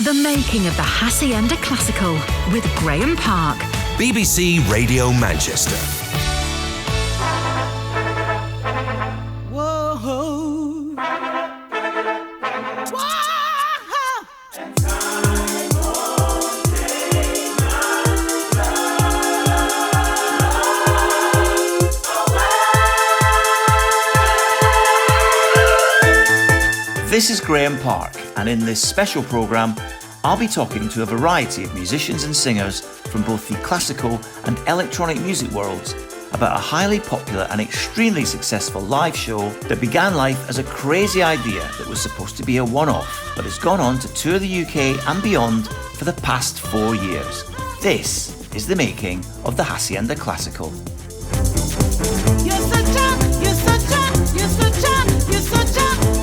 The making of the Haçienda Classical with Graeme Park. BBC Radio Manchester. Whoa. This is Graeme Park, and in this special programme, I'll be talking to a variety of musicians and singers from both the classical and electronic music worlds about a highly popular and extremely successful live show that began life as a crazy idea that was supposed to be a one-off, but has gone on to tour the UK and beyond for the past 4 years. This is the making of the Haçienda Classical. You're such a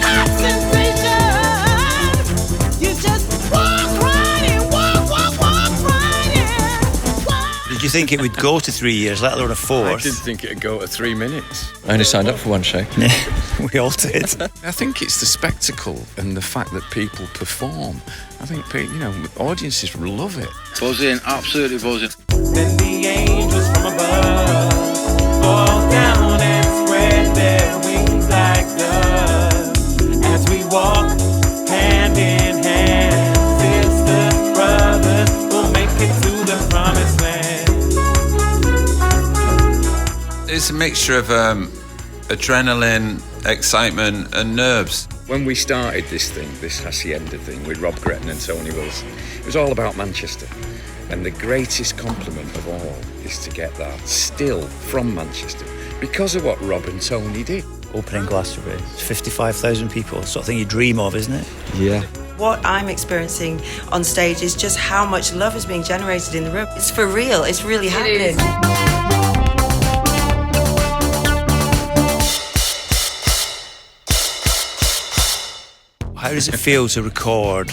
hot sensation. You just walk right in, walk right in. Did you think it would go to 3 years, let alone a fourth? I didn't think it'd go to 3 minutes. I only signed up for one show. Yeah, we all did. I think it's the spectacle and the fact that people perform. I think, audiences love it. Buzzing, absolutely buzzing. Then the angels from above fall down and spread their wings like doves as we walk hand in hand. Sisters, brothers, we'll make it to the promised land. It's a mixture of adrenaline, excitement and nerves. When we started this Haçienda thing with Rob Gretton and Tony Wilson, it was all about Manchester. And the greatest compliment of all is to get that still from Manchester because of what Rob and Tony did. Opening Glastonbury, 55,000 people, sort of thing you dream of, isn't it? Yeah. What I'm experiencing on stage is just how much love is being generated in the room. It's for real, it's really happening. How does it feel to record,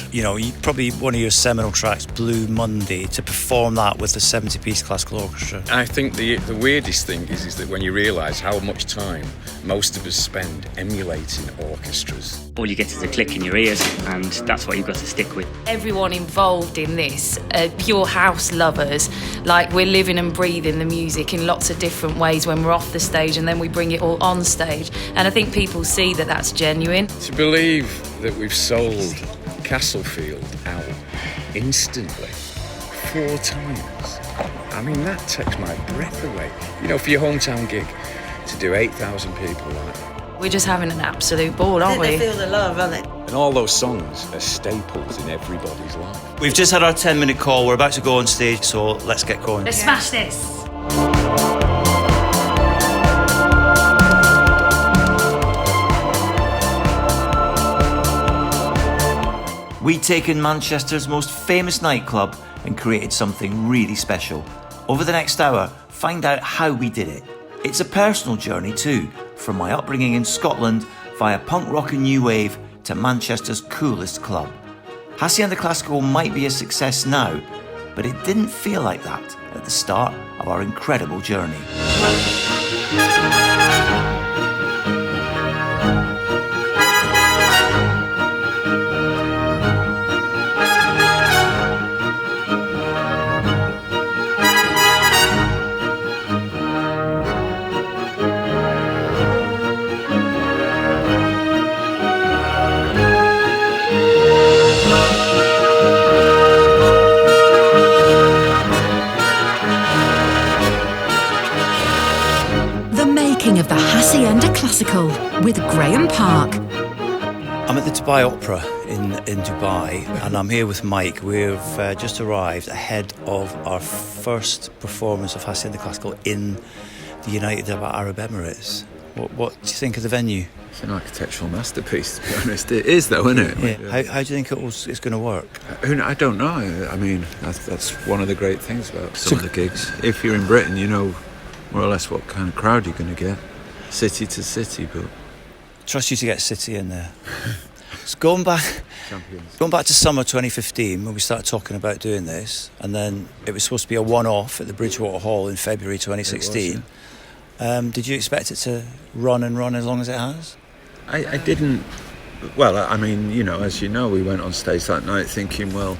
probably one of your seminal tracks, Blue Monday, to perform that with a 70-piece classical orchestra? I think the weirdest thing is that when you realise how much time most of us spend emulating orchestras. All you get is a click in your ears, and that's what you've got to stick with. Everyone involved in this are pure house lovers. Like, we're living and breathing the music in lots of different ways when we're off the stage, and then we bring it all on stage. And I think people see that that's genuine. To believe that we've sold Castlefield out instantly 4 times. I mean, that takes my breath away. For your hometown gig, to do 8,000 people like that. We're just having an absolute ball, aren't we? They feel the love, aren't they? And all those songs are staples in everybody's life. We've just had our 10-minute call. We're about to go on stage, so let's get going. Let's smash this. We'd taken Manchester's most famous nightclub and created something really special. Over the next hour, find out how we did it. It's a personal journey too, from my upbringing in Scotland via punk rock and new wave to Manchester's coolest club. Haçienda Classical might be a success now, but it didn't feel like that at the start of our incredible journey. Of the Haçienda Classical with Graeme Park. I'm at the Dubai Opera in Dubai, and I'm here with Mike. We've just arrived ahead of our first performance of Haçienda Classical in the United Arab Emirates. What do you think of the venue? It's an architectural masterpiece, to be honest. It is, though, isn't it? Yeah. How do you think it's going to work? I don't know. I mean, that's one of the great things about some of the gigs. If you're in Britain, you know more or less what kind of crowd you're going to get, city to city. But trust you to get City in there. So going back to summer 2015 when we started talking about doing this, and then it was supposed to be a one-off at the Bridgewater Hall in February 2016. It was, Did you expect it to run as long as it has? I didn't Well, I mean, you know, as you know, we went on stage that night thinking, well,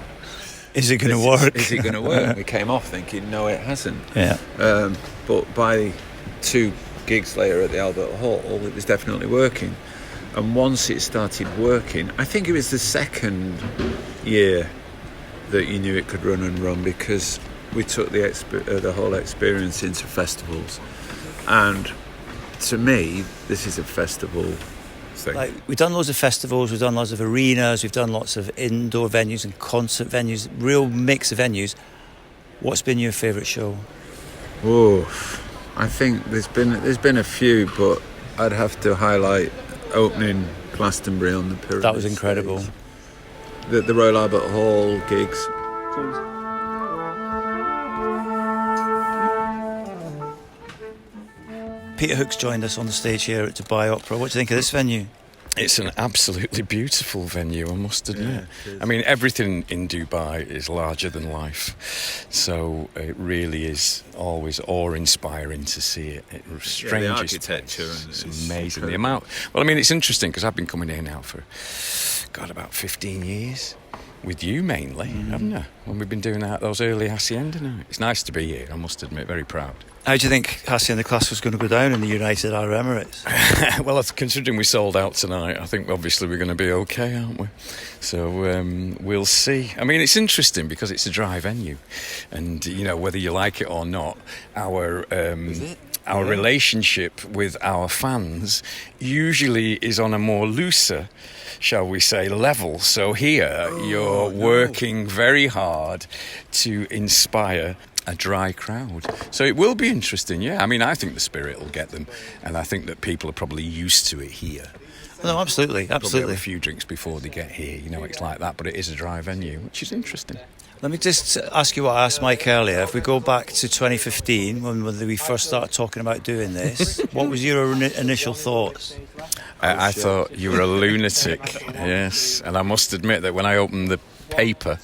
is it going to work? Is it going to work? We came off thinking, no, it hasn't. Yeah. But by 2 gigs later at the Albert Hall, it was definitely working. And once it started working, I think it was the second year that you knew it could run and run, because we took the whole experience into festivals. And to me, this is a festival thing. Like, we've done loads of festivals, we've done lots of arenas, we've done lots of indoor venues and concert venues, real mix of venues. What's been your favourite show? Oh, I think there's been a few, but I'd have to highlight opening Glastonbury on the Pyramid. That was incredible. Stage. The Royal Albert Hall gigs. Peter Hook's joined us on the stage here at Dubai Opera. What do you think of this venue? It's an absolutely beautiful venue, I must admit. I mean, everything in Dubai is larger than life, so it really is always awe-inspiring to see it. The architecture, it's amazing. The amount. Well, I mean, it's interesting because I've been coming here now for about 15 years. With you mainly, haven't I? When we've been doing those early Haçienda nights. It's nice to be here, I must admit, very proud. How do you think Haçienda Classical is going to go down in the United Arab Emirates? Well, considering we sold out tonight, I think obviously we're going to be okay, aren't we? So we'll see. I mean, it's interesting because it's a dry venue, and you know, whether you like it or not, our relationship with our fans usually is on a more looser, shall we say, level. So here you're working very hard to inspire a dry crowd. So it will be interesting, yeah. I mean, I think the spirit will get them, and I think that people are probably used to it here. No, absolutely. Probably have a few drinks before they get here, you know, it's like that, but it is a dry venue, which is interesting. Let me just ask you what I asked Mike earlier. If we go back to 2015, when we first started talking about doing this, what was your initial thoughts? I thought you were a lunatic, yes. And I must admit that when I opened the paper,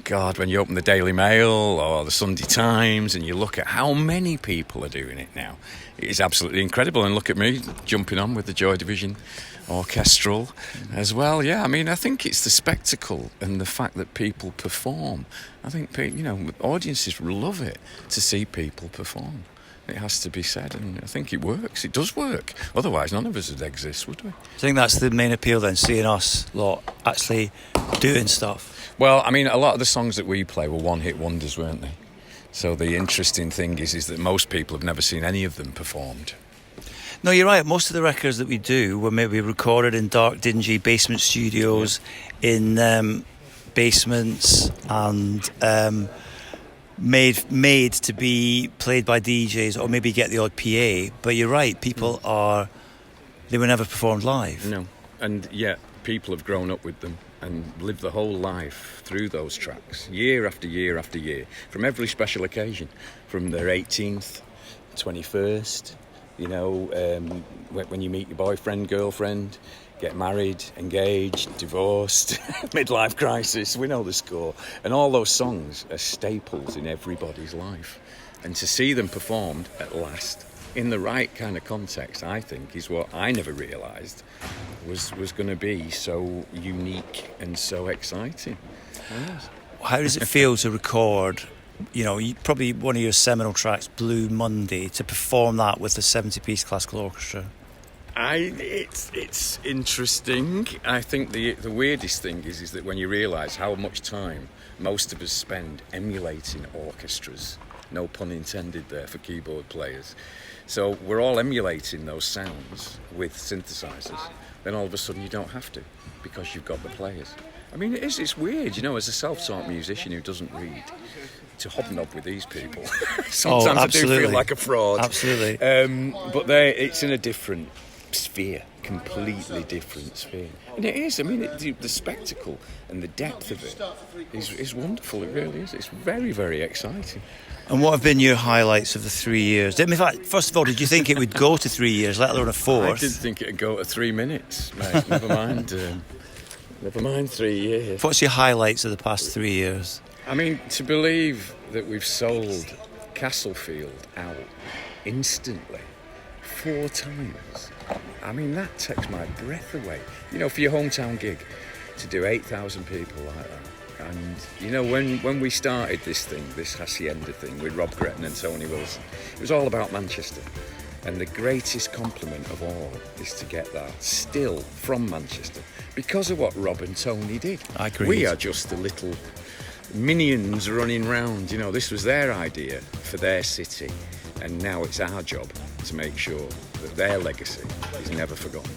God, when you open the Daily Mail or the Sunday Times and you look at how many people are doing it now, it is absolutely incredible. And look at me jumping on with the Joy Division orchestral as well. Yeah, I mean, I think it's the spectacle and the fact that people perform. I think, you know, audiences love it to see people perform. It has to be said, and I think it works. It does work. Otherwise, none of us would exist, would we? I think that's the main appeal then, seeing us lot actually doing stuff. Well, I mean, a lot of the songs that we play were one-hit wonders, weren't they? So the interesting thing is that most people have never seen any of them performed. No, you're right. Most of the records that we do were maybe recorded in dark, dingy basement studios, in basements, and made to be played by DJs or maybe get the odd PA. But you're right. People they were never performed live. No, and yet people have grown up with them and lived the whole life through those tracks, year after year after year, from every special occasion, from their 18th, 21st. You know, when you meet your boyfriend, girlfriend, get married, engaged, divorced, midlife crisis, we know the score. And all those songs are staples in everybody's life. And to see them performed at last, in the right kind of context, I think, is what I never realised was going to be so unique and so exciting. Yes. How does it feel to record, you know, probably one of your seminal tracks, Blue Monday, to perform that with a 70-piece classical orchestra? It's interesting. I think the weirdest thing is that when you realise how much time most of us spend emulating orchestras, no pun intended there for keyboard players. So we're all emulating those sounds with synthesizers. Then all of a sudden you don't have to, because you've got the players. I mean, it's weird, you know, as a self-taught musician who doesn't read, to hobnob with these people. Sometimes I do feel like a fraud. Absolutely. But it's in a different sphere, completely different sphere. And it is, I mean, the spectacle and the depth of it is wonderful, it really is. It's very, very exciting. And what have been your highlights of the 3 years? In fact, first of all, did you think it would go to 3 years, let alone a fourth? I didn't think it would go to 3 minutes, mate. Never mind 3 years. What's your highlights of the past 3 years? I mean, to believe that we've sold Castlefield out instantly 4 times. I mean, that takes my breath away. You know, for your hometown gig, to do 8,000 people like that. And, you know, when we started this thing, this Haçienda thing with Rob Gretton and Tony Wilson, it was all about Manchester. And the greatest compliment of all is to get that still from Manchester because of what Rob and Tony did. I agree. We are just the little minions running round. You know, this was their idea for their city, and now it's our job to make sure that their legacy is never forgotten.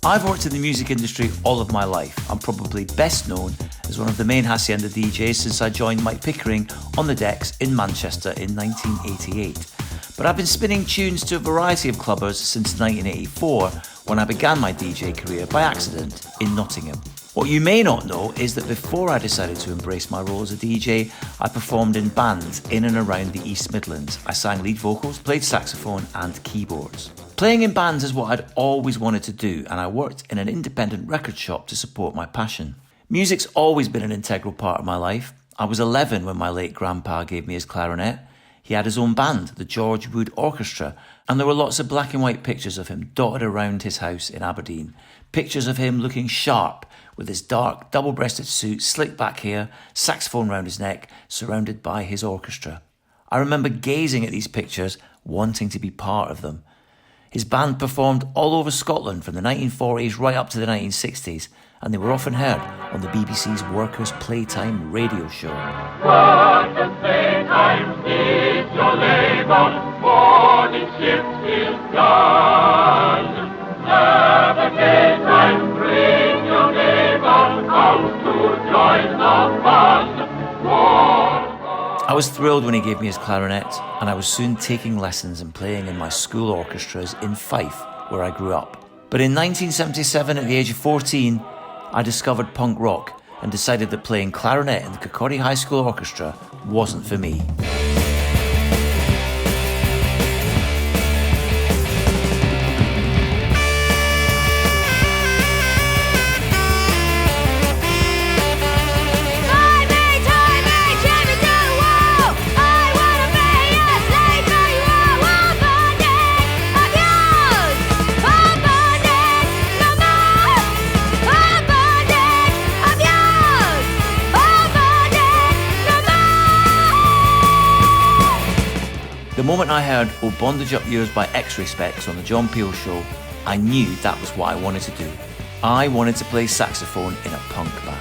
I've worked in the music industry all of my life. I'm probably best known as one of the main Haçienda DJs since I joined Mike Pickering on the decks in Manchester in 1988. But I've been spinning tunes to a variety of clubbers since 1984, when I began my DJ career by accident in Nottingham. What you may not know is that before I decided to embrace my role as a DJ, I performed in bands in and around the East Midlands. I sang lead vocals, played saxophone and keyboards. Playing in bands is what I'd always wanted to do, and I worked in an independent record shop to support my passion. Music's always been an integral part of my life. I was 11 when my late grandpa gave me his clarinet. He had his own band, the George Wood Orchestra, and there were lots of black and white pictures of him dotted around his house in Aberdeen. Pictures of him looking sharp, with his dark, double-breasted suit, slick back hair, saxophone round his neck, surrounded by his orchestra. I remember gazing at these pictures, wanting to be part of them. His band performed all over Scotland from the 1940s right up to the 1960s, and they were often heard on the BBC's Workers' Playtime radio show. Workers' Playtime is your labour, morning shift is done. Never daytime, bring your neighbour out to join the fun. I was thrilled when he gave me his clarinet, and I was soon taking lessons and playing in my school orchestras in Fife, where I grew up. But in 1977, at the age of 14, I discovered punk rock and decided that playing clarinet in the Kirkcaldy High School Orchestra wasn't for me. The moment I heard "Oh Bondage Up Yours" by X-Ray Specs on the John Peel Show, I knew that was what I wanted to do. I wanted to play saxophone in a punk band.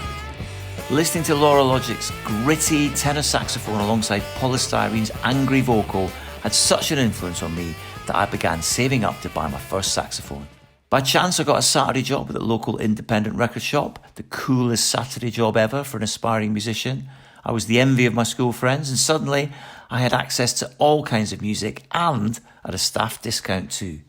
Listening to Laura Logic's gritty tenor saxophone alongside Polystyrene's angry vocal had such an influence on me that I began saving up to buy my first saxophone. By chance, I got a Saturday job at the local independent record shop, the coolest Saturday job ever for an aspiring musician. I was the envy of my school friends, and suddenly I had access to all kinds of music and at a staff discount too.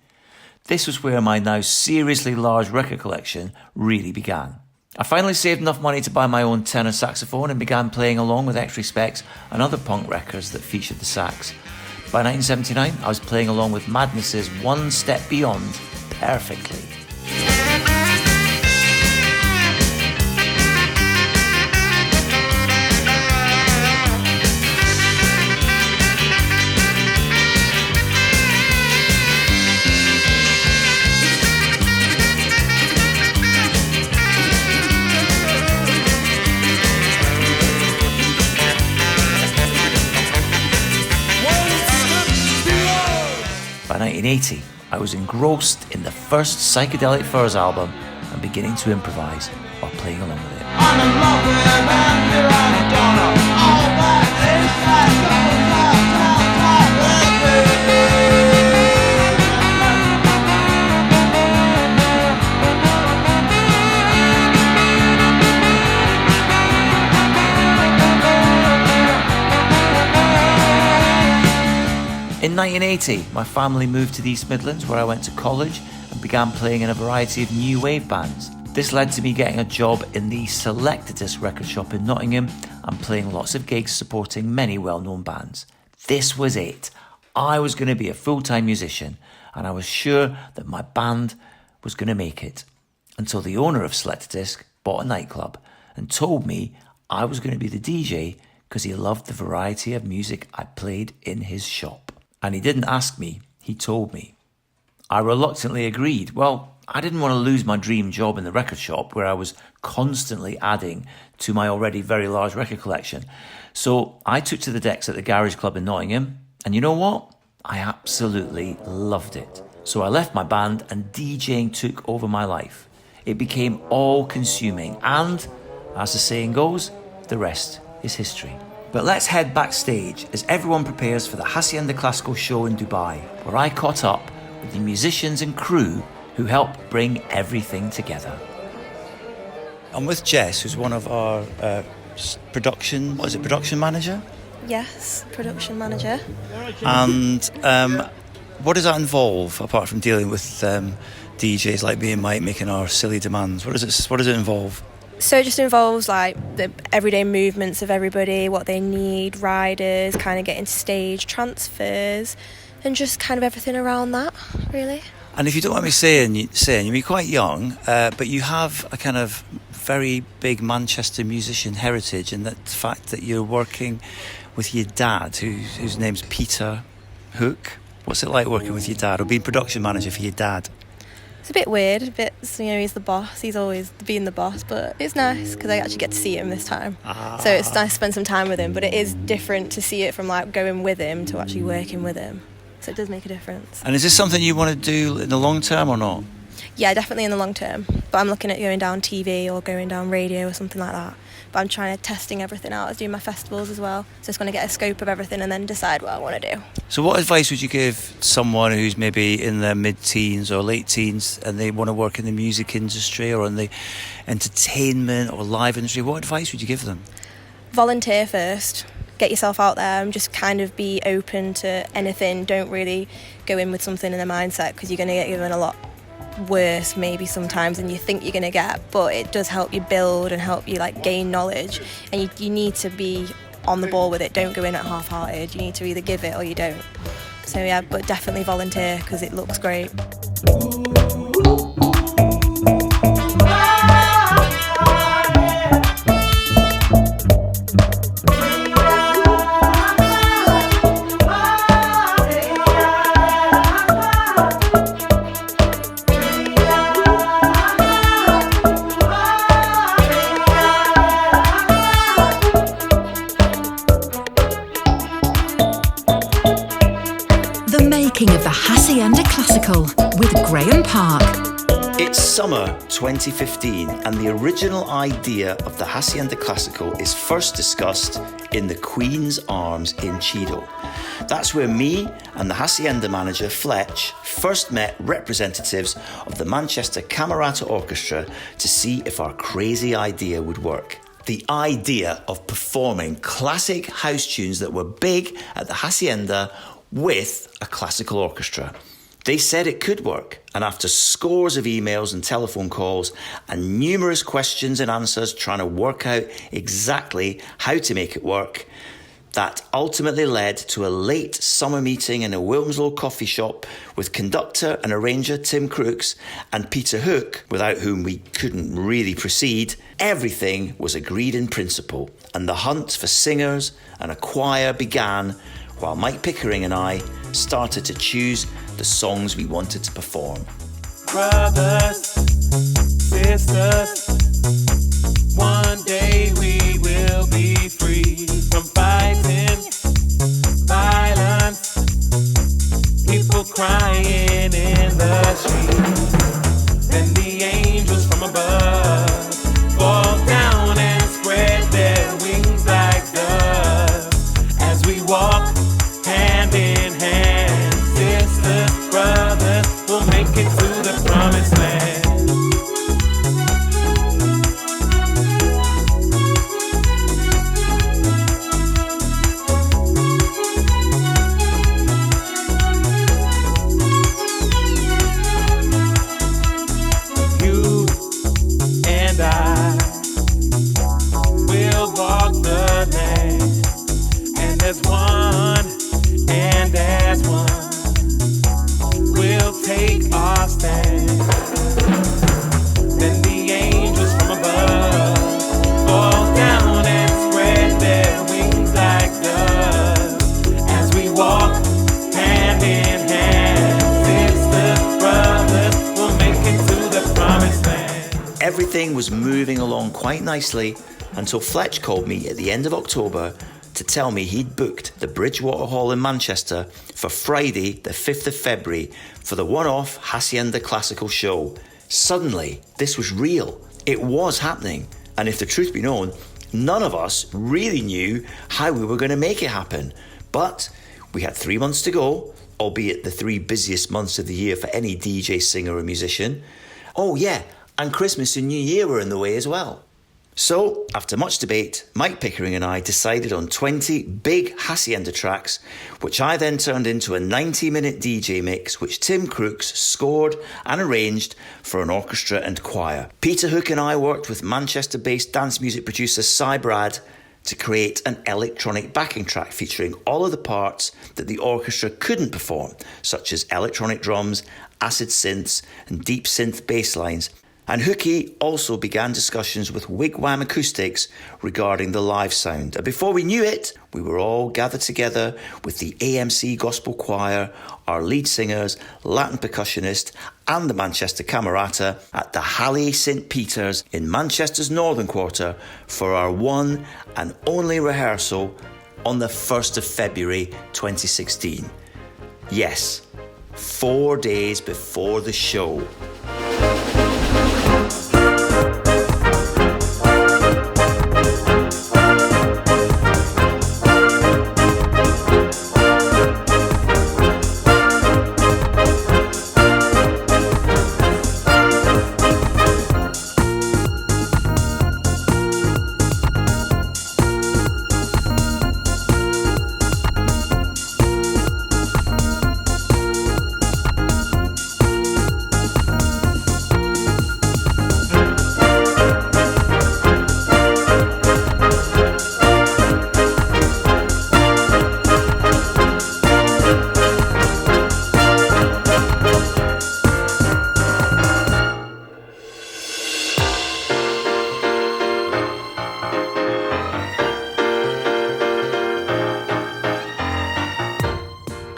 This was where my now seriously large record collection really began. I finally saved enough money to buy my own tenor saxophone and began playing along with X-Ray Specs and other punk records that featured the sax. By 1979, I was playing along with Madness's One Step Beyond perfectly. By 1980, I was engrossed in the first Psychedelic Furs album and beginning to improvise while playing along with it. 1980, my family moved to the East Midlands, where I went to college and began playing in a variety of new wave bands. This led to me getting a job in the Selected Disc record shop in Nottingham and playing lots of gigs supporting many well-known bands. This was it. I was going to be a full-time musician, and I was sure that my band was going to make it. Until the owner of Selected Disc bought a nightclub and told me I was going to be the DJ because he loved the variety of music I played in his shop. And he didn't ask me, he told me. I reluctantly agreed. Well, I didn't want to lose my dream job in the record shop where I was constantly adding to my already very large record collection. So I took to the decks at the Garage Club in Nottingham, and you know what? I absolutely loved it. So I left my band and DJing took over my life. It became all-consuming, and, as the saying goes, the rest is history. But let's head backstage as everyone prepares for the Haçienda Classical show in Dubai, where I caught up with the musicians and crew who helped bring everything together. I'm with Jess, who's one of our production manager? Yes, production manager. And what does that involve, apart from dealing with DJs like me and Mike making our silly demands? What does it involve? So it just involves like the everyday movements of everybody, what they need, riders, kind of getting stage transfers, and just kind of everything around that, really. And if you don't mind me saying you're quite young, but you have a kind of very big Manchester musician heritage, and that fact that you're working with your dad, whose name's Peter Hook. What's it like working with your dad, or being production manager for your dad? It's a bit weird, he's the boss, he's always been the boss, but it's nice because I actually get to see him this time. So it's nice to spend some time with him, but it is different to see it from like going with him to actually working with him. So it does make a difference. And is this something you want to do in the long term or not? Yeah, definitely in the long term. But I'm looking at going down TV or going down radio or something like that. But I'm trying to testing everything out. I was doing my festivals as well. So just want to get a scope of everything and then decide what I want to do. So what advice would you give someone who's maybe in their mid-teens or late teens and they want to work in the music industry or in the entertainment or live industry? What advice would you give them? Volunteer first. Get yourself out there and just kind of be open to anything. Don't really go in with something in a mindset because you're going to get given a lot worse maybe sometimes than you think you're going to get, but it does help you build and help you like gain knowledge, and you need to be on the ball with it. Don't go in at half-hearted. You need to either give it or you don't. So yeah, but definitely volunteer because it looks great. Of the Haçienda Classical with Graeme Park. It's summer 2015 and the original idea of the Haçienda Classical is first discussed in the Queen's Arms in Cheadle. That's where me and the Haçienda manager Fletch first met representatives of the Manchester Camerata Orchestra to see if our crazy idea would work. The idea of performing classic house tunes that were big at the Haçienda with a classical orchestra. They said it could work, and after scores of emails and telephone calls and numerous questions and answers trying to work out exactly how to make it work, that ultimately led to a late summer meeting in a Wilmslow coffee shop with conductor and arranger Tim Crooks and Peter Hook, without whom we couldn't really proceed. Everything was agreed in principle, and the hunt for singers and a choir began while Mike Pickering and I started to choose the songs we wanted to perform. Brothers, sisters, one day we will be free from fighting, violence, people crying in the street. Then the angels from above fall down and spread their wings like doves as we walk hand in hand. Sisters, brothers, we'll make it to the promised land. quite nicely until Fletch called me at the end of October to tell me he'd booked the Bridgewater Hall in Manchester for Friday, the 5th of February, for the one-off Haçienda Classical show. Suddenly, this was real. It was happening. And if the truth be known, none of us really knew how we were going to make it happen. But we had 3 months to go, albeit the 3 busiest months of the year for any DJ, singer or musician. Oh yeah, and Christmas and New Year were in the way as well. So, after much debate, Mike Pickering and I decided on 20 big Haçienda tracks, which I then turned into a 90-minute DJ mix which Tim Crooks scored and arranged for an orchestra and choir. Peter Hook and I worked with Manchester-based dance music producer Cy Brad to create an electronic backing track featuring all of the parts that the orchestra couldn't perform, such as electronic drums, acid synths and deep synth bass lines. And Hookie also began discussions with Wigwam Acoustics regarding the live sound. And before we knew it, we were all gathered together with the AMC Gospel Choir, our lead singers, Latin percussionist and the Manchester Camerata at the Halle St. Peter's in Manchester's Northern Quarter for our one and only rehearsal on the 1st of February 2016. Yes, 4 days before the show.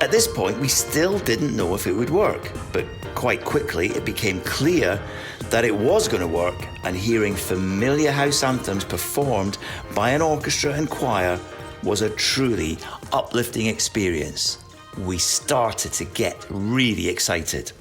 At this point, we still didn't know if it would work, but quite quickly it became clear that it was going to work, and hearing familiar house anthems performed by an orchestra and choir was a truly uplifting experience. We started to get really excited.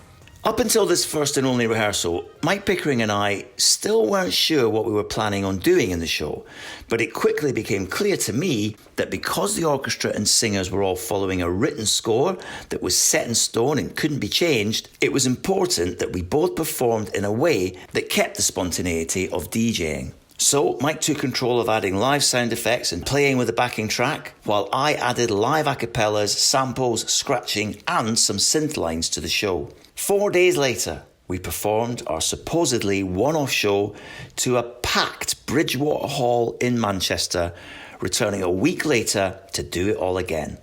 Up until this first and only rehearsal, Mike Pickering and I still weren't sure what we were planning on doing in the show, but it quickly became clear to me that because the orchestra and singers were all following a written score that was set in stone and couldn't be changed, it was important that we both performed in a way that kept the spontaneity of DJing. So Mike took control of adding live sound effects and playing with the backing track, while I added live acapellas, samples, scratching and some synth lines to the show. 4 days later, we performed our supposedly one-off show to a packed Bridgewater Hall in Manchester, returning a week later to do it all again.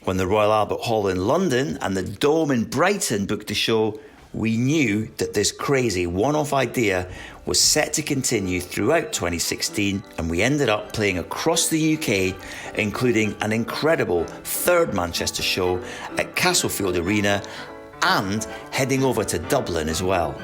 When the Royal Albert Hall in London and the Dome in Brighton booked the show, we knew that this crazy one-off idea was set to continue throughout 2016, and we ended up playing across the UK, including an incredible third Manchester show at Castlefield Arena and heading over to Dublin as well.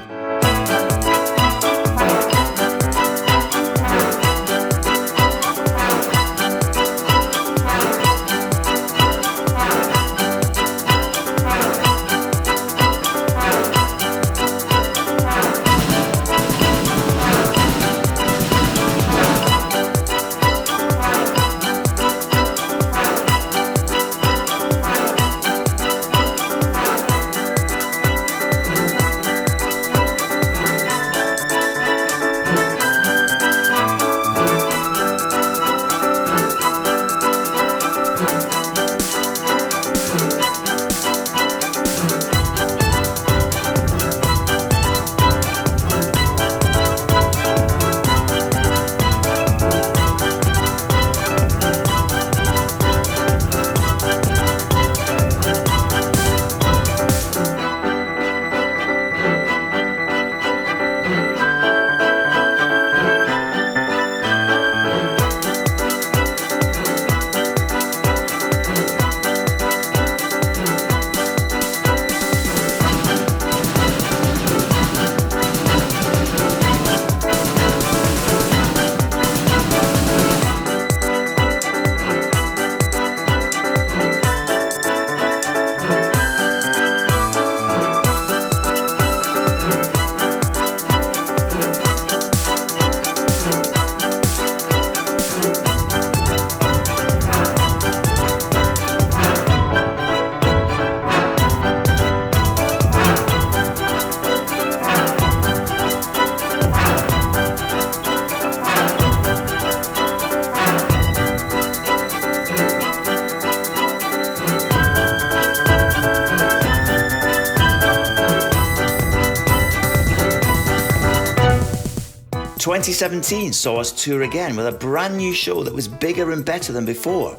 2017 saw us tour again with a brand new show that was bigger and better than before.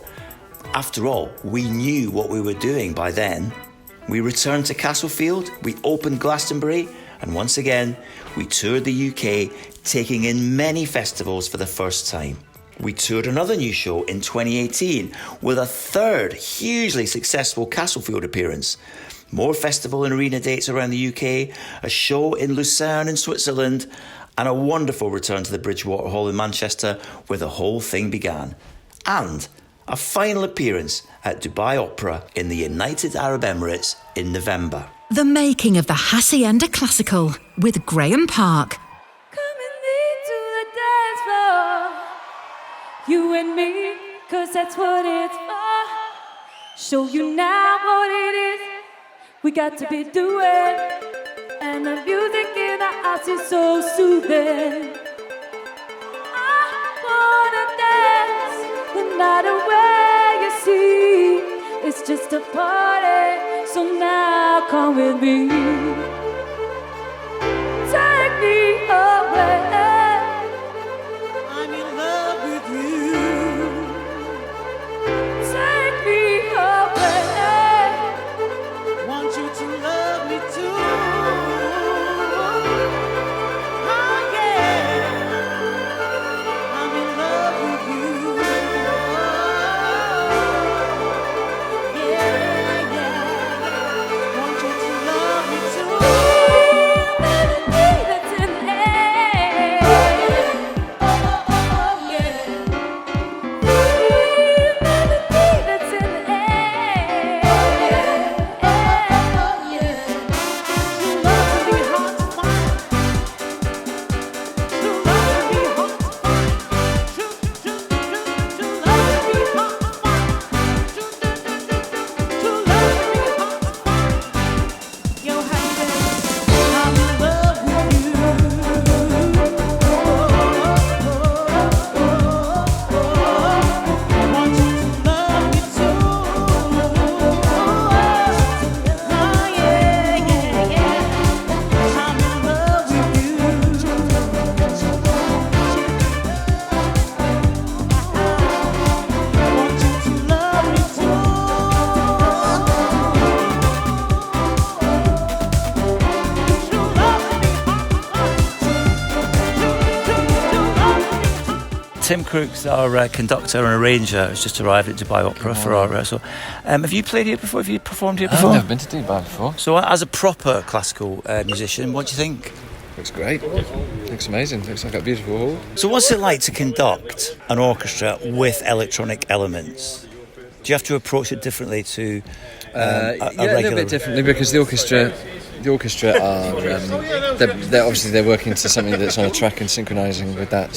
After all, we knew what we were doing by then. We returned to Castlefield, we opened Glastonbury, and once again, we toured the UK, taking in many festivals for the first time. We toured another new show in 2018 with a third hugely successful Castlefield appearance. More festival and arena dates around the UK, a show in Lucerne in Switzerland, and a wonderful return to the Bridgewater Hall in Manchester where the whole thing began. And a final appearance at Dubai Opera in the United Arab Emirates in November. The making of the Haçienda Classical with Graeme Park. You and me, 'cause that's what it's for. Show you now what it is we got to be doing. And the music in the house is so soothing. I wanna dance no matter where you see. It's just a party, so now come with me. Take me away. Tim Crooks, our conductor and arranger, has just arrived at Dubai Opera for our rehearsal. Have you played here before? Have you performed here before? I've never been to Dubai before. So as a proper classical musician, what do you think? Looks great. Looks amazing. Looks like a beautiful hall. So what's it like to conduct an orchestra with electronic elements? Do you have to approach it differently to a regular? A little bit differently because the orchestra are they're obviously working to something that's on a track and synchronising with that.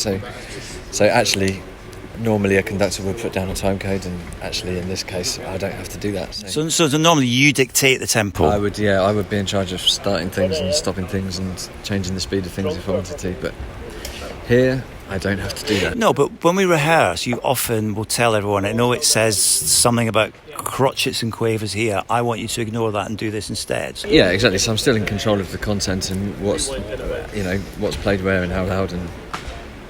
So actually, normally a conductor would put down a time code, and actually in this case, I don't have to do that. So normally you dictate the tempo? I would be in charge of starting things and stopping things and changing the speed of things if I wanted to. But here, I don't have to do that. No, but when we rehearse, you often will tell everyone, I know it says something about crotchets and quavers here, I want you to ignore that and do this instead. Yeah, exactly. So I'm still in control of the content and what's played where and how loud and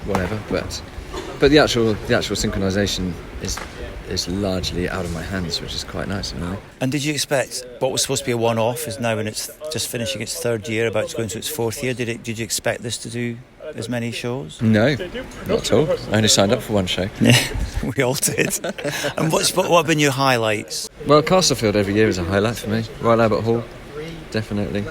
whatever. But the actual synchronisation is largely out of my hands, which is quite nice. Really. And did you expect what was supposed to be a one-off is now, when it's just finishing its third year, about to go into its fourth year? Did you expect this to do as many shows? No, not at all. I only signed up for one show. Yeah, we all did. And what have been your highlights? Well, Castlefield every year is a highlight for me. Royal Albert Hall, definitely.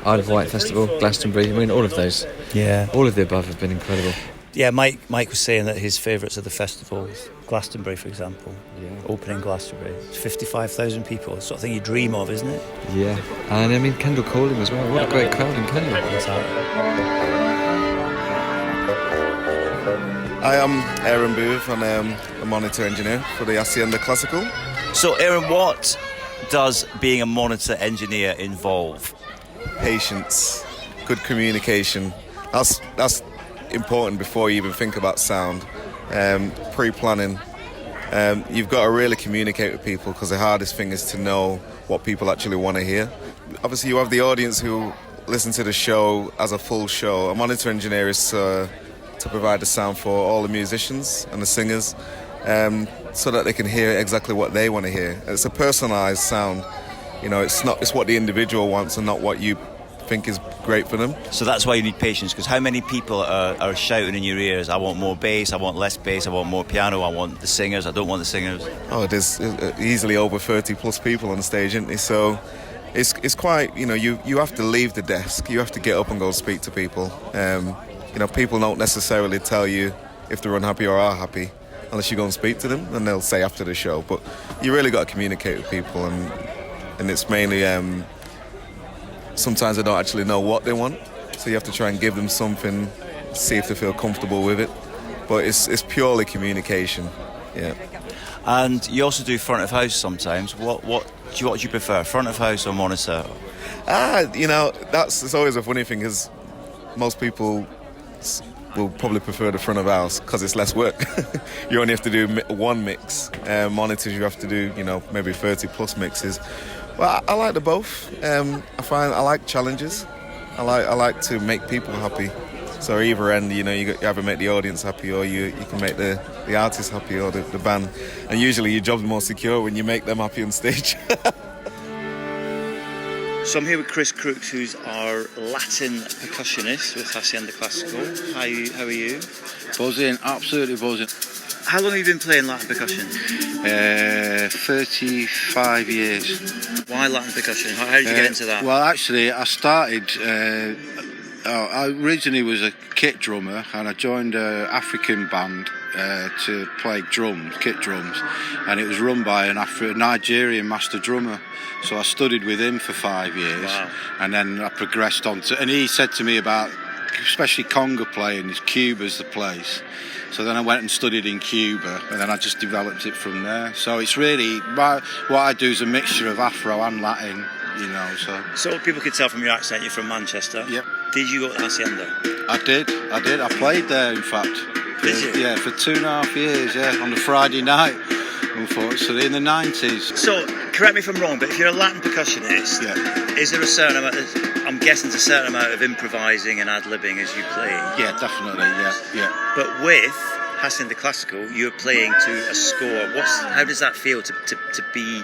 Isle of Wight Festival, Glastonbury. I mean, all of those. Yeah. All of the above have been incredible. Yeah, Mike was saying that his favourites are the festivals. Glastonbury, for example. Yeah. Opening Glastonbury. It's 55,000 people. The sort of thing you dream of, isn't it? Yeah. And I mean, Kendal Calling as well. What a great crowd in Kendal. Hi, I'm Aaron Booth and I'm a monitor engineer for the Haçienda Classical. So, Aaron, what does being a monitor engineer involve? Patience, good communication. That's important before you even think about sound. Pre-planning. You've got to really communicate with people, because the hardest thing is to know what people actually want to hear. Obviously, you have the audience who listen to the show as a full show. A monitor engineer is to provide the sound for all the musicians and the singers, so that they can hear exactly what they want to hear. It's a personalised sound. It's what the individual wants and not what you think is great for them. So that's why you need patience, because how many people are shouting in your ears, I want more bass, I want less bass, I want more piano, I want the singers, I don't want the singers? Oh, there's easily over 30 plus people on stage, isn't there? So it's quite, you have to leave the desk, you have to get up and go speak to people. People don't necessarily tell you if they're unhappy or are happy unless you go and speak to them, and they'll say after the show. But you really got to communicate with people, and it's mainly sometimes they don't actually know what they want, so you have to try and give them something, see if they feel comfortable with it. But it's purely communication. Yeah. And you also do front of house sometimes. What do you prefer, front of house or monitor? It's always a funny thing, because most people will probably prefer the front of house because it's less work. You only have to do one mix. Monitors, you have to do maybe 30 plus mixes. Well, I like the both. I find I like challenges. I like to make people happy. So either end, you either make the audience happy, or you can make the artist happy, or the band. And usually your job's more secure when you make them happy on stage. So I'm here with Chris Crooks, who's our Latin percussionist with Haçienda Classical. How are you? Buzzing, absolutely buzzing. How long have you been playing Latin percussion? 35 years. Why Latin percussion? How did you get into that? Well, actually, I started... I originally was a kit drummer, and I joined an African band to play kit drums, and it was run by a Nigerian master drummer. So I studied with him for 5 years. Wow. And then I progressed on to, and he said to me about, especially conga playing, Cuba's the place. So then I went and studied in Cuba, and then I just developed it from there. So it's really, what I do is a mixture of Afro and Latin, So people could tell from your accent you're from Manchester. Yep. Did you go to Haçienda? I did. I played there, in fact. Did you? Yeah, for 2.5 years, on a Friday night, unfortunately, in the 90s. So, correct me if I'm wrong, but if you're a Latin percussionist, is there a certain amount I'm guessing there's a certain amount of improvising and ad-libbing as you play? Yeah, definitely, yeah. But with Haçienda Classical, you're playing to a score. How does that feel to be,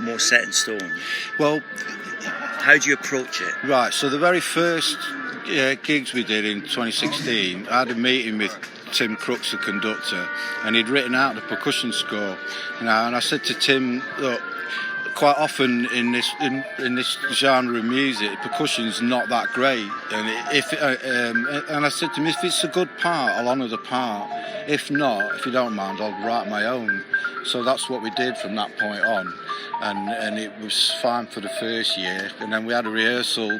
more set in stone? Well, how do you approach it? Right, so the very first gigs we did in 2016, I had a meeting with Tim Crooks, the conductor, and he'd written out the percussion score. And I said to Tim, look, quite often in this genre of music, percussion's not that great. And and I said to him, if it's a good part, I'll honour the part. If not, if you don't mind, I'll write my own. So that's what we did from that point on, and it was fine for the first year. And then we had a rehearsal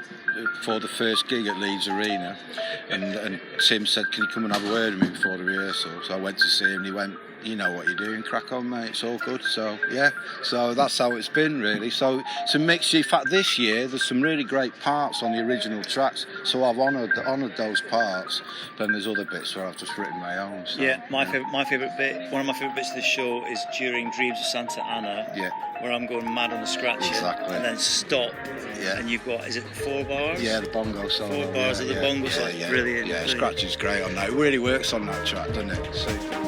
for the first gig at Leeds Arena, and Tim said, can you come and have a word with me before the rehearsal? So I went to see him, and he went, you know what you're doing, crack on, mate, it's all good. So so that's how it's been, really. So it's a mixture. In fact, this year there's some really great parts on the original tracks, so I've honoured those parts. Then there's other bits where I've just written my own. So, yeah, one of my favourite bits of the show is during Dreams of Santa Anna, where I'm going mad on the scratching, exactly, and then stop, and you've got, is it 4 bars? Yeah, the bongo solo. 4 bars of the bongo solo, brilliant. Yeah, scratching's great on that. It really works on that track, doesn't it? Super.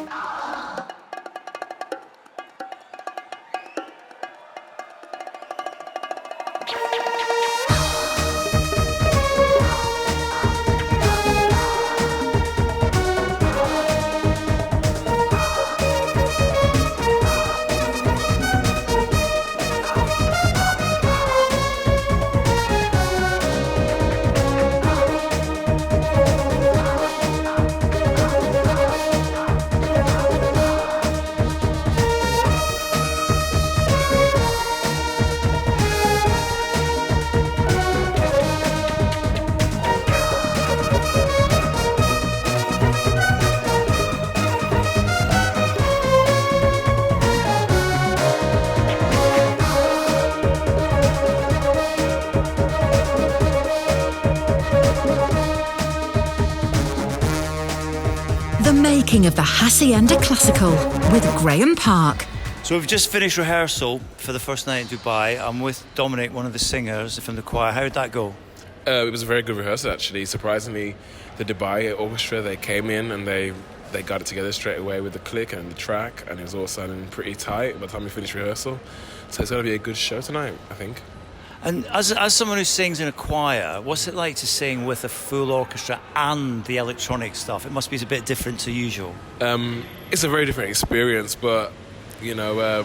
Of the Haçienda Classical with Graeme Park. So we've just finished rehearsal for the first night in Dubai. I'm with Dominic, one of the singers from the choir. How did that go? It was a very good rehearsal, actually. Surprisingly, the Dubai orchestra, they came in and they got it together straight away with the click and the track, and it was all sounding pretty tight by the time we finished rehearsal. So it's going to be a good show tonight, I think. And as someone who sings in a choir, what's it like to sing with a full orchestra and the electronic stuff? It must be a bit different to usual. It's a very different experience, but you know,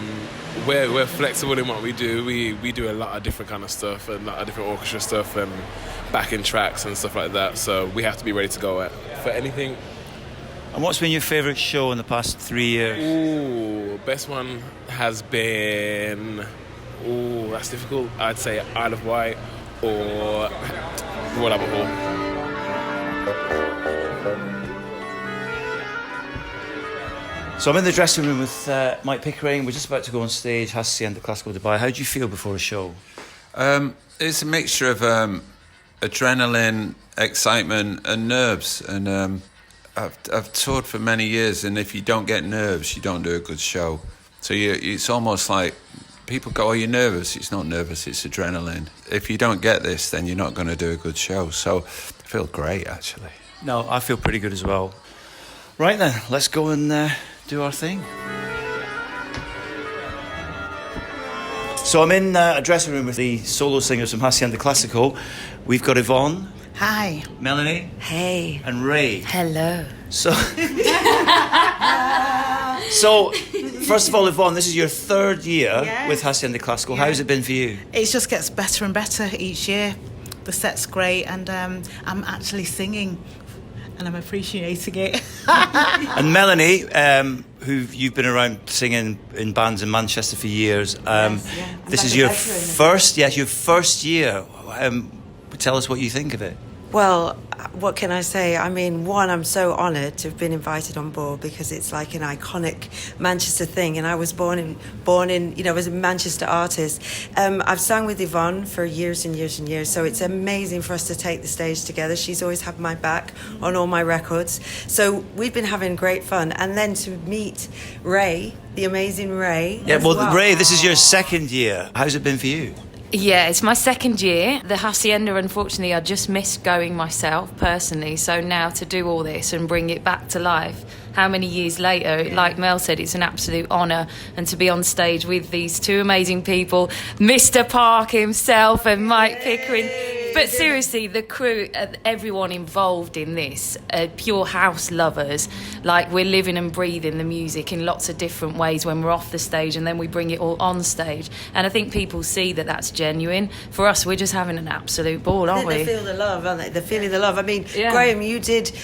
we're flexible in what we do. We do a lot of different kind of stuff, a lot of different orchestra stuff and backing tracks and stuff like that. So we have to be ready to go for anything. And what's been your favourite show in the past 3 years? Ooh, best one has been... Ooh, that's difficult. I'd say Isle of Wight or Royal Albert Hall. So I'm in the dressing room with Mike Pickering. We're just about to go on stage, Haçienda Classical Dubai. How do you feel before a show? It's a mixture of adrenaline, excitement and nerves. And I've toured for many years, and if you don't get nerves, you don't do a good show. So it's almost like people go, "Oh, you're nervous." It's not nervous, it's adrenaline. If you don't get this, then you're not going to do a good show. So I feel great, actually. No, I feel pretty good as well. Right then, let's go and do our thing. So I'm in a dressing room with the solo singers from Haçienda Classical. We've got Yvonne. Hi. Melanie. Hey. And Ray. Hello. So, first of all, Yvonne, this is your third year with Haçienda Classical. Yeah. How's it been for you? It just gets better and better each year. The set's great, and I'm actually singing, and I'm appreciating it. And Melanie, who you've been around singing in bands in Manchester for years, this is your first year. Tell us what you think of it. Well, what can I say? I mean, one, I'm so honoured to have been invited on board because it's like an iconic Manchester thing, and I was born in, as a Manchester artist. I've sung with Yvonne for years and years and years, so it's amazing for us to take the stage together. She's always had my back on all my records, so we've been having great fun. And then to meet Ray, the amazing Ray. Yeah, well, Ray, this is your second year. How's it been for you? Yeah, it's my second year. The Haçienda, unfortunately, I just missed going myself personally. So now to do all this and bring it back to life, how many years later, like Mel said, it's an absolute honour. And to be on stage with these two amazing people, Mr. Park himself and Mike Pickering. But seriously, the crew, everyone involved in this, pure house lovers, like we're living and breathing the music in lots of different ways when we're off the stage, and then we bring it all on stage. And I think people see that that's genuine. For us, we're just having an absolute ball, aren't we? They feel the love, aren't they? They're feeling the love. I mean, Graeme,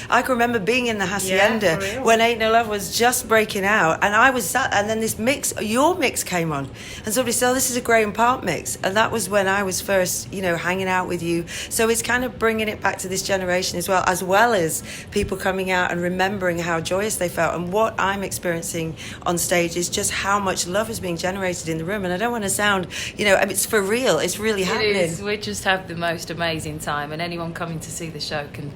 I can remember being in the Haçienda when Ain't No Love was just breaking out, and I was sat, and then this mix, your mix came on, and somebody said, "Oh, this is a Graeme Park mix," and that was when I was first, hanging out with you. So it's kind of bringing it back to this generation as well as people coming out and remembering how joyous they felt. And what I'm experiencing on stage is just how much love is being generated in the room. And I don't want to sound, it's for real. It's really happening. It is. We just have the most amazing time, and anyone coming to see the show can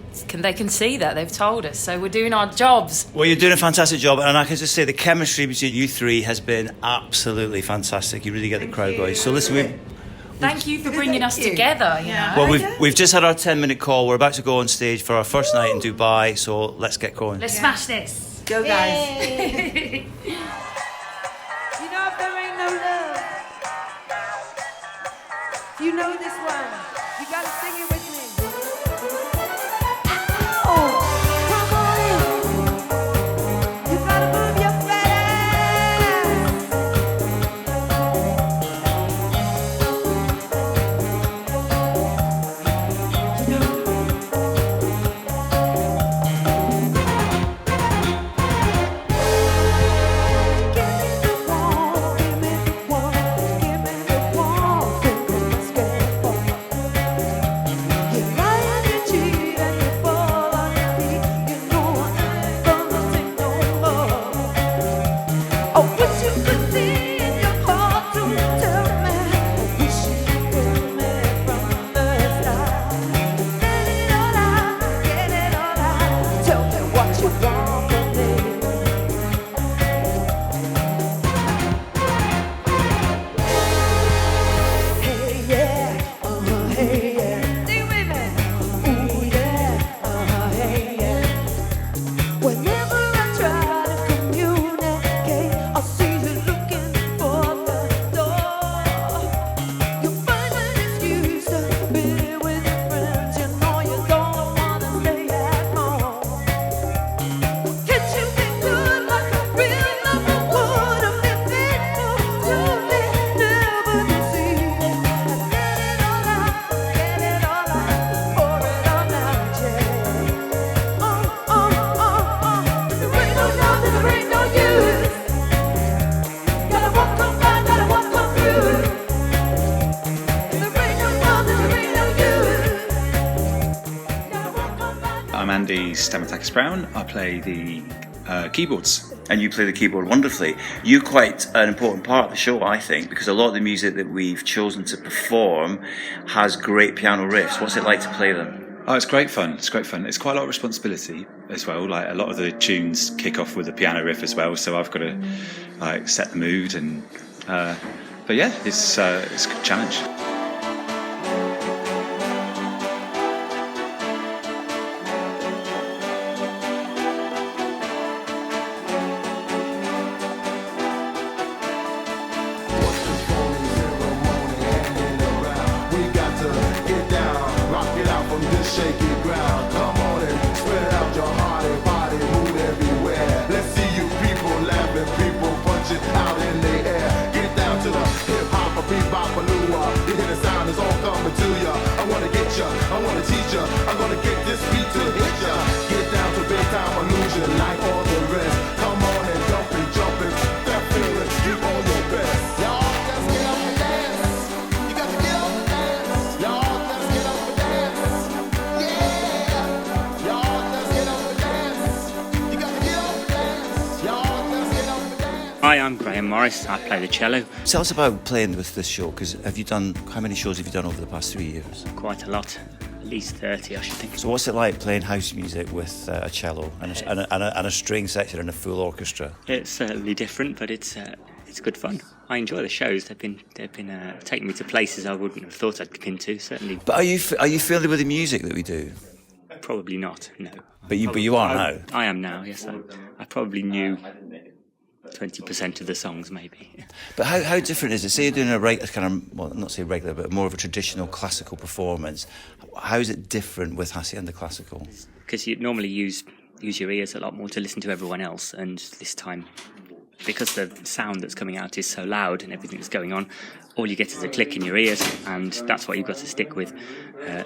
see that. They've told us. So we're doing our jobs. Well, you're doing a fantastic job, and I can just say the chemistry between you three has been absolutely fantastic. You really get the crowd going. So listen, Thank you for bringing us together. Well, we've just had our 10-minute call. We're about to go on stage for our first night in Dubai, so let's get going. Let's smash this. Go, guys. If there ain't no love, you know this one. You gotta sing it with me. Andy Stamatakis Brown. I play the keyboards. And you play the keyboard wonderfully. You're quite an important part of the show, I think, because a lot of the music that we've chosen to perform has great piano riffs. What's it like to play them? Oh, it's great fun. It's great fun. It's quite a lot of responsibility as well. Like a lot of the tunes kick off with a piano riff as well, so I've got to set the mood. And but yeah, it's a good challenge. Hi, I'm Graham Morris. I play the cello. Tell us about playing with this show, because how many shows have you done over the past 3 years? Quite a lot, at least 30, I should think. So what's it like playing house music with a cello and a string section and a full orchestra? It's certainly different, but it's good fun. I enjoy the shows. They've been taking me to places I wouldn't have thought I'd been to. Certainly. But are you familiar with the music that we do? Probably not. No. But you are now. I am now. Yes, I probably knew 20% of the songs, maybe. But how different is it? Say you're doing a not say regular, but more of a traditional classical performance. How is it different with Haçienda Classical? Because you normally use your ears a lot more to listen to everyone else, and this time, because the sound that's coming out is so loud and everything that's going on, all you get is a click in your ears, and that's what you've got to stick with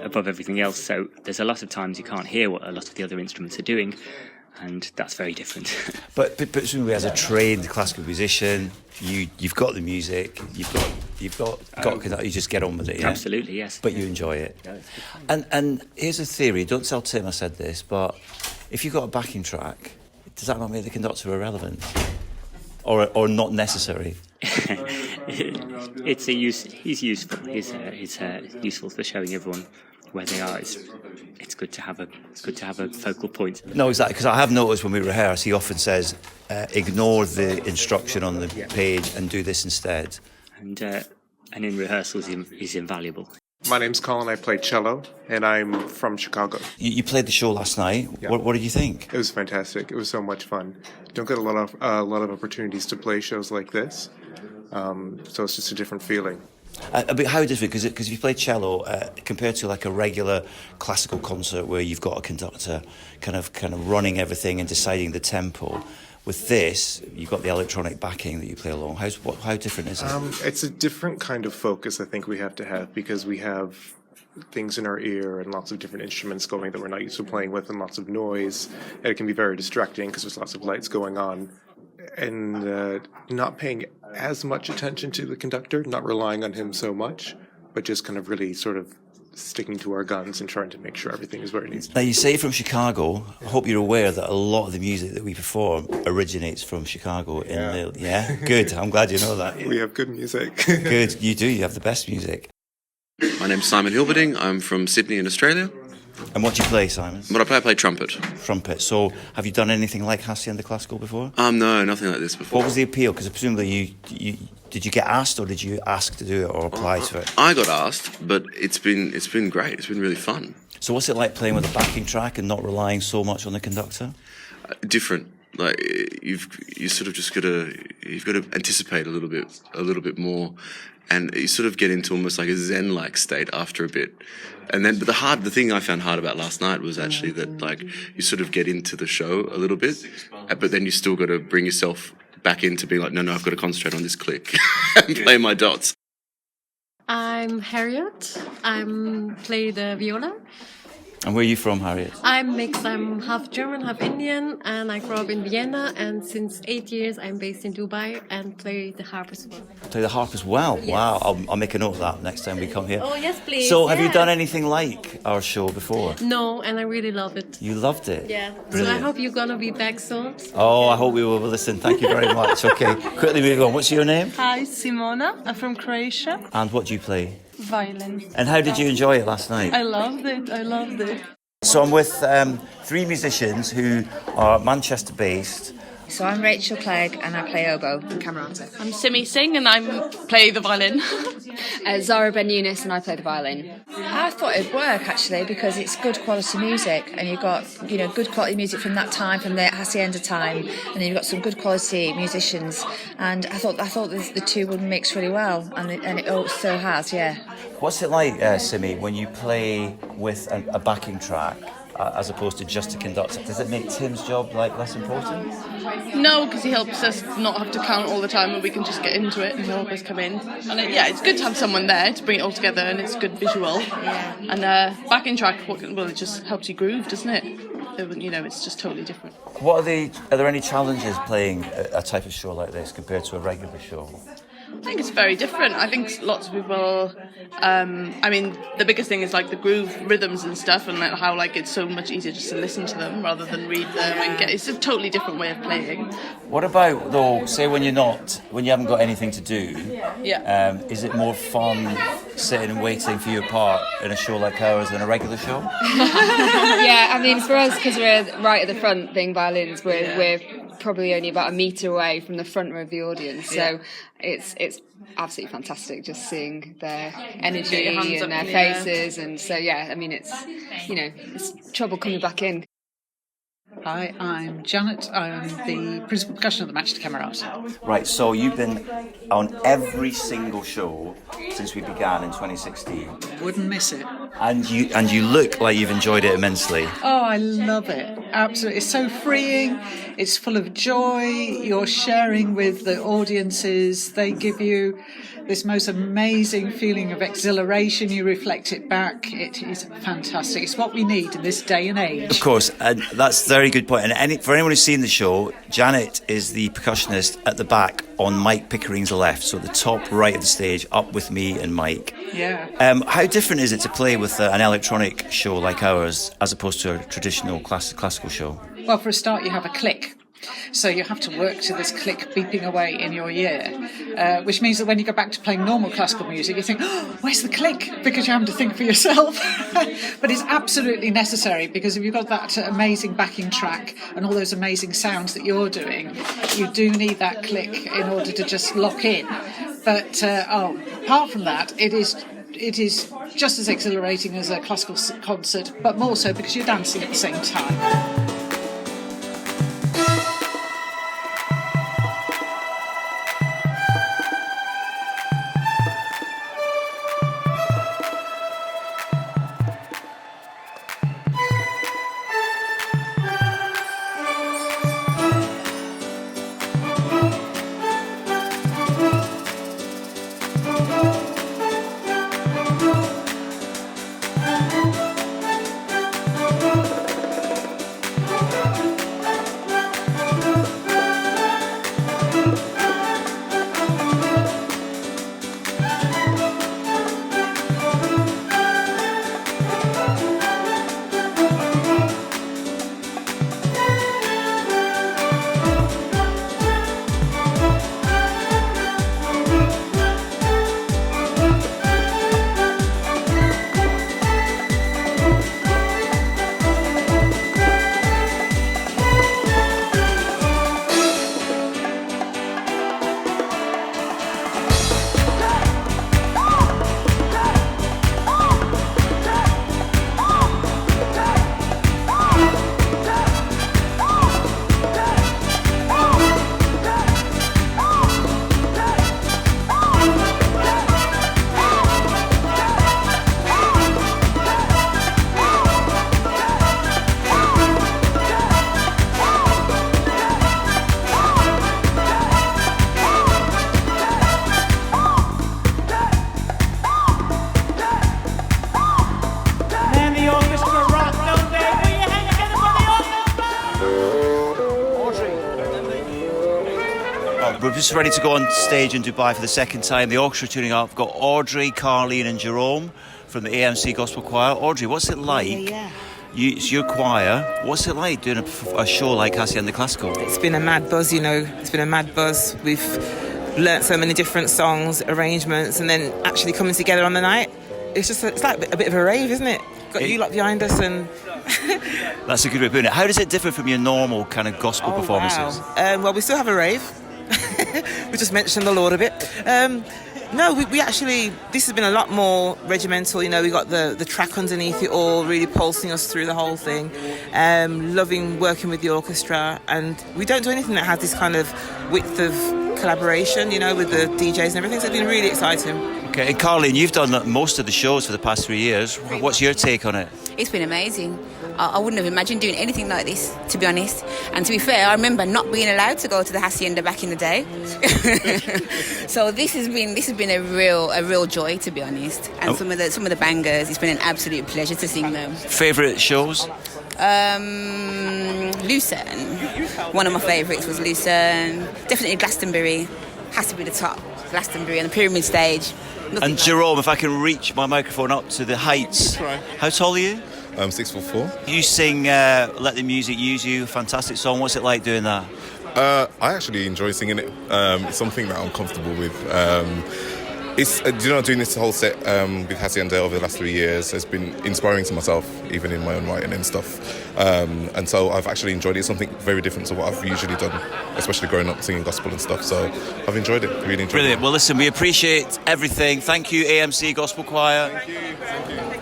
above everything else. So there's a lot of times you can't hear what a lot of the other instruments are doing, and that's very different. but presumably, as a trained classical musician, you've got the music, you've got you just get on with it. Yeah? Absolutely, yes. But you enjoy it. And here's a theory. Don't tell Tim I said this, but if you've got a backing track, does that not make the conductor irrelevant, or not necessary? He's useful. He's useful for showing everyone where they are. It's good to have a focal point. No, exactly, because I have noticed when we rehearse, he often says, ignore the instruction on the page and do this instead. And in rehearsals, he's invaluable. My name's Colin. I play cello, and I'm from Chicago. You played the show last night. Yeah. What did you think? It was fantastic. It was so much fun. You don't get a lot of opportunities to play shows like this, so it's just a different feeling. But how different? Because if you play cello compared to like a regular classical concert where you've got a conductor kind of running everything and deciding the tempo, with this you've got the electronic backing that you play along. How different is it? It's a different kind of focus I think we have to have, because we have things in our ear and lots of different instruments going that we're not used to playing with, and lots of noise, and it can be very distracting because there's lots of lights going on. And not paying as much attention to the conductor, not relying on him so much, but just kind of really sort of sticking to our guns and trying to make sure everything is where it needs to be. Now, you say from Chicago. I hope you're aware that a lot of the music that we perform originates from Chicago. Yeah? Good. I'm glad you know that. We have good music. Good. You do. You have the best music. My name's Simon Hilberding. I'm from Sydney in Australia. And what do you play, Simon? What I play trumpet. Trumpet. So, have you done anything like Haçienda Classical before? No, nothing like this before. What was the appeal? Because presumably did you get asked, or did you ask to do it or apply to it? I got asked, but it's been great. It's been really fun. So, what's it like playing with a backing track and not relying so much on the conductor? Different. Like you've got to anticipate a little bit more. And you sort of get into almost like a Zen-like state after a bit. And then, but the thing I found hard about last night was actually that, like, you sort of get into the show a little bit, but then you still got to bring yourself back into being like, no, I've got to concentrate on this click and play my dots. I'm Harriet. I play the viola. And where are you from, Harriet? I'm mixed. I'm half German, half Indian, and I grew up in Vienna. And since 8 years, I'm based in Dubai and play the harp as well. Play the harp as well? Yes. Wow, I'll make a note of that next time we come here. Oh, yes, please. So have you yeah. done anything like our show before? No, and I really love it. You loved it? Yeah. Brilliant. So I hope you're going to be back soon. Oh, I hope we will. Listen, thank you very much. Okay, quickly moving on. What's your name? Hi, Simona. I'm from Croatia. And what do you play? Violin. And how did you enjoy it last night? I loved it. I loved it. So I'm with 3 musicians who are Manchester based. So I'm Rachel Clegg and I play oboe and camerata. I'm Simi Singh and I play the violin. Zara Ben Eunice and I play the violin. I thought it'd work actually because it's good quality music and you've got good quality music from that time, from the Haçienda time, and then you've got some good quality musicians. And I thought the two would mix really well, and it also has, yeah. What's it like, Simi, when you play with a backing track as opposed to just a conductor? Does it make Tim's job less important? No, because he helps us not have to count all the time and we can just get into it and he'll always come in. And it's good to have someone there to bring it all together and it's good visual. Yeah. And backing track, it just helps you groove, doesn't it? It's just totally different. Are there any challenges playing a type of show like this compared to a regular show? I think it's very different. I think lots of people, the biggest thing is like the groove rhythms and stuff and how it's so much easier just to listen to them rather than read them and it's a totally different way of playing. What about though, say when you haven't got anything to do, is it more fun sitting and waiting for your part in a show like ours than a regular show? Yeah, for us, because we're right at the front being violins, we're probably only about a metre away from the front row of the audience, so it's absolutely fantastic just seeing their energy and their faces, and so it's trouble coming back in. Hi, I'm Janet. I'm the principal percussionist of the Manchester Camerata. Right, so you've been on every single show since we began in 2016. Wouldn't miss it. And you look like you've enjoyed it immensely. Oh, I love it. Absolutely. It's so freeing. It's full of joy. You're sharing with the audiences. They give you this most amazing feeling of exhilaration. You reflect it back. It is fantastic. It's what we need in this day and age. Of course, and that's a very good point. And for anyone who's seen the show, Janet is the percussionist at the back on Mike Pickering's left, so the top right of the stage, up with me and Mike. Yeah. How different is it to play with an electronic show like ours as opposed to a traditional classical show? Well, for a start, you have a click. So you have to work to this click beeping away in your ear, which means that when you go back to playing normal classical music, you think, oh, where's the click? Because you're having to think for yourself. But it's absolutely necessary, because if you've got that amazing backing track and all those amazing sounds that you're doing, you do need that click in order to just lock in. But apart from that, it is just as exhilarating as a classical concert, but more so because you're dancing at the same time. We're just ready to go on stage in Dubai for the second time. The orchestra tuning up. We've got Audrey, Carleen and Jerome from the AMC Gospel Choir. Audrey, what's it like? It's your choir. What's it like doing a show like Haçienda Classical? It's been a mad buzz, It's been a mad buzz. We've learnt so many different songs, arrangements, and then actually coming together on the night. It's like a bit of a rave, isn't it? Got you lot behind us and... That's a good way of putting it. How does it differ from your normal kind of gospel performances? Wow. Well, we still have a rave. We just mentioned the Lord a bit. No, we actually, this has been a lot more regimental, we got the track underneath it all, really pulsing us through the whole thing. Loving working with the orchestra, and we don't do anything that has this kind of width of collaboration, with the DJs and everything, so it's been really exciting. Okay, and Carleen, you've done most of the shows for the past 3 years. What's your take on it? It's been amazing. I wouldn't have imagined doing anything like this, to be honest. And to be fair, I remember not being allowed to go to the Haçienda back in the day. So this has been a real joy, to be honest. And some of the bangers, it's been an absolute pleasure to sing them. Favourite shows? Lucerne. One of my favourites was Lucerne. Definitely Glastonbury. Has to be the top. Glastonbury on the Pyramid stage. And Jerome, if I can reach my microphone up to the heights. How tall are you? I'm 6'4". You sing Let the Music Use You, fantastic song. What's it like doing that? I actually enjoy singing it. It's something that I'm comfortable with. It's doing this whole set with Haçienda over the last 3 years has been inspiring to myself, even in my own writing and stuff. And so I've actually enjoyed it. It's something very different to what I've usually done, especially growing up singing gospel and stuff. So I've enjoyed it, really enjoyed Brilliant. it. Well, listen, we appreciate everything. Thank you, AMC Gospel Choir. Thank you.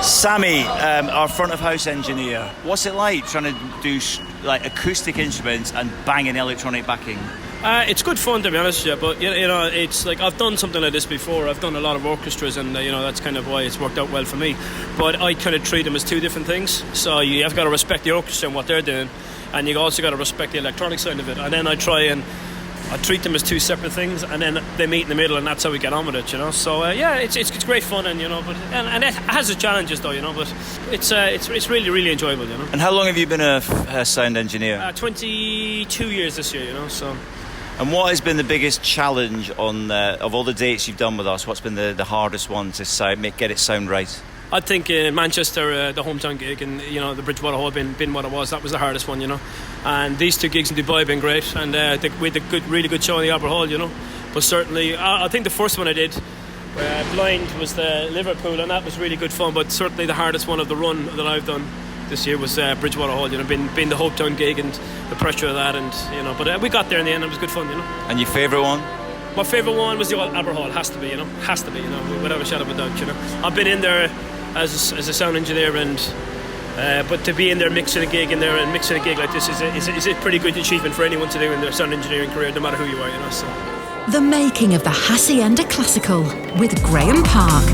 Sammy, our front of house engineer, what's it like trying to do acoustic instruments and banging electronic backing? It's good fun, to be honest with you, but it's like I've done something like this before. I've done a lot of orchestras, and that's kind of why it's worked out well for me. But I kind of treat them as two different things. So you have got to respect the orchestra and what they're doing, and you also got to respect the electronic side of it. And then I treat them as two separate things, and then they meet in the middle, and that's how we get on with it, So it's great fun, and and it has its challenges though, but it's really enjoyable, And how long have you been a sound engineer? 22 years this year, So. And what has been the biggest challenge of all the dates you've done with us? What's been the hardest one to get it sound right? I think Manchester, the hometown gig, and the Bridgewater Hall been what it was. That was the hardest one, And these two gigs in Dubai have been great, and we had a really good show in the Albert Hall, But certainly, I think the first one I did, Blind, was the Liverpool, and that was really good fun. But certainly the hardest one of the run that I've done this year was Bridgewater Hall. Being the hometown gig and the pressure of that, and But we got there in the end. It was good fun, And your favourite one? My favourite one was the Albert Hall. Has to be, without a shadow of a doubt. I've been in there as a sound engineer, and but to be in there mixing a gig like this is a pretty good achievement for anyone to do in their sound engineering career, no matter who you are, So. The making of the Haçienda Classical with Graeme Park.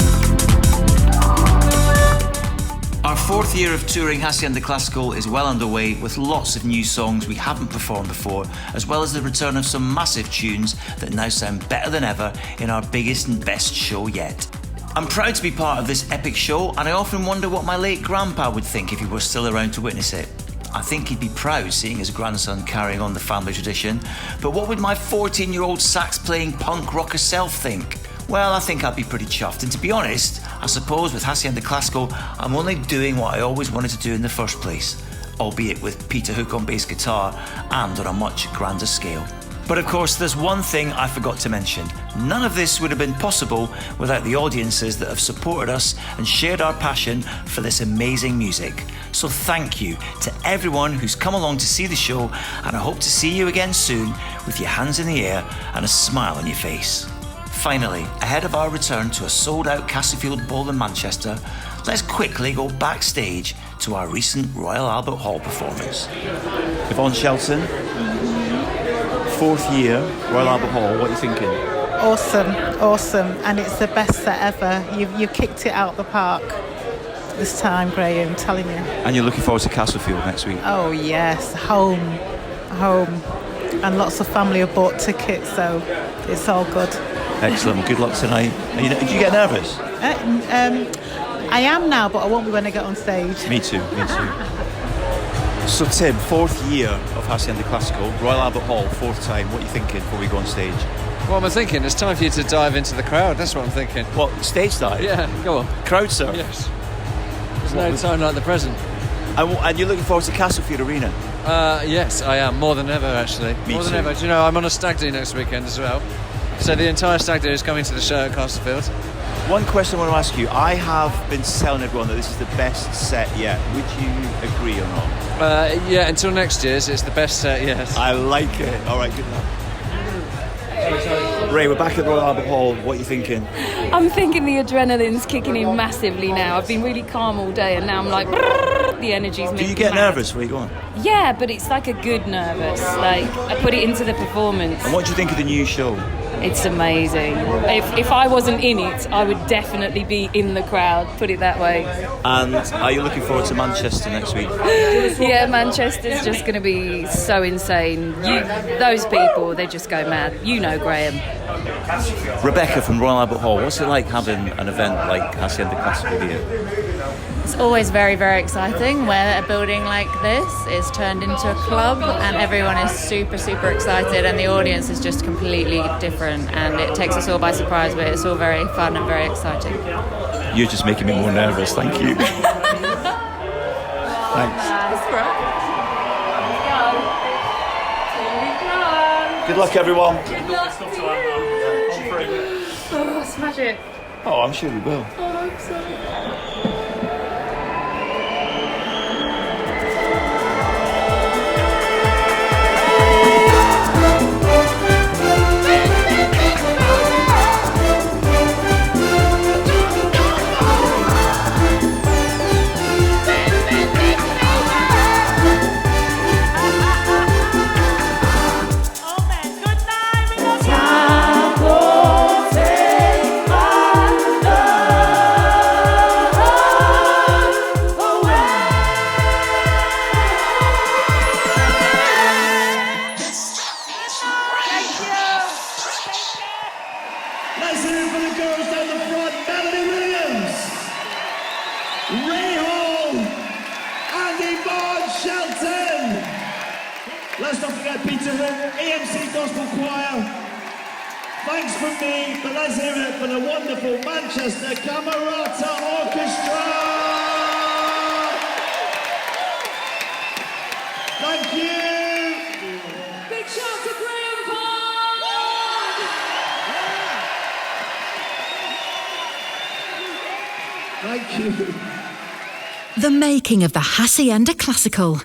Our fourth year of touring Haçienda Classical is well underway, with lots of new songs we haven't performed before, as well as the return of some massive tunes that now sound better than ever in our biggest and best show yet. I'm proud to be part of this epic show, and I often wonder what my late grandpa would think if he were still around to witness it. I think he'd be proud seeing his grandson carrying on the family tradition, but what would my 14-year-old sax-playing punk rocker self think? Well, I think I'd be pretty chuffed, and to be honest, I suppose with Haçienda Classical, I'm only doing what I always wanted to do in the first place, albeit with Peter Hook on bass guitar and on a much grander scale. But of course, there's one thing I forgot to mention. None of this would have been possible without the audiences that have supported us and shared our passion for this amazing music. So thank you to everyone who's come along to see the show, and I hope to see you again soon with your hands in the air and a smile on your face. Finally, ahead of our return to a sold-out Castlefield Bowl in Manchester, let's quickly go backstage to our recent Royal Albert Hall performance. Yvonne Shelton, fourth year, Royal Albert Hall, what are you thinking? Awesome, and it's the best set ever. You've kicked it out the park this time, Graeme, I'm telling you. And you're looking forward to Castlefield next week? Oh yes, home, and lots of family have bought tickets, so it's all good. Excellent. Well, good luck tonight. Do you get nervous? I am now, but I won't be when I get on stage. Me too. So Tim, 4th year of Haçienda Classical, Royal Albert Hall, 4th time. What are you thinking before we go on stage? What am I thinking? It's time for you to dive into the crowd. That's what I'm thinking. What, stage dive? Yeah, go on. Crowd surf? Yes. There's no time like the present. And you're looking forward to Castlefield Arena? Yes, I am. More than ever, actually. More than ever. Do you know, I'm on a stag do next weekend as well. So the entire stag do is coming to the show at Castlefield. One question I want to ask you. I have been telling everyone that this is the best set yet. Would you agree or not? Yeah, until next year's, it's the best set, yes. I like it. All right, good luck. Ray, we're back at Royal Albert Hall. What are you thinking? I'm thinking the adrenaline's kicking in massively now. I've been really calm all day and now I'm like, the energy's making me Do you get mad. nervous when you go on? Yeah, but it's like a good nervous. Like, I put it into the performance. And what do you think of the new show? It's amazing. If I wasn't in it, I would definitely be in the crowd, put it that way. And are you looking forward to Manchester next week? Yeah, Manchester's just going to be so insane. Those people, they just go mad. You know Graeme. Rebecca from Royal Albert Hall, what's it like having an event like Haçienda Classical here? It's always very, very exciting when a building like this is turned into a club and everyone is super, super excited and the audience is just completely different and it takes us all by surprise, but it's all very fun and very exciting. You're just making me more nervous, thank you. Thanks. Good luck, everyone. Oh, smash it. Oh, I'm sure we will. I hope so. Thanks from me, but let's hear it for the wonderful Manchester Camerata Orchestra! Thank you! Big shout to Graeme Park! Thank you. The making of the Haçienda Classical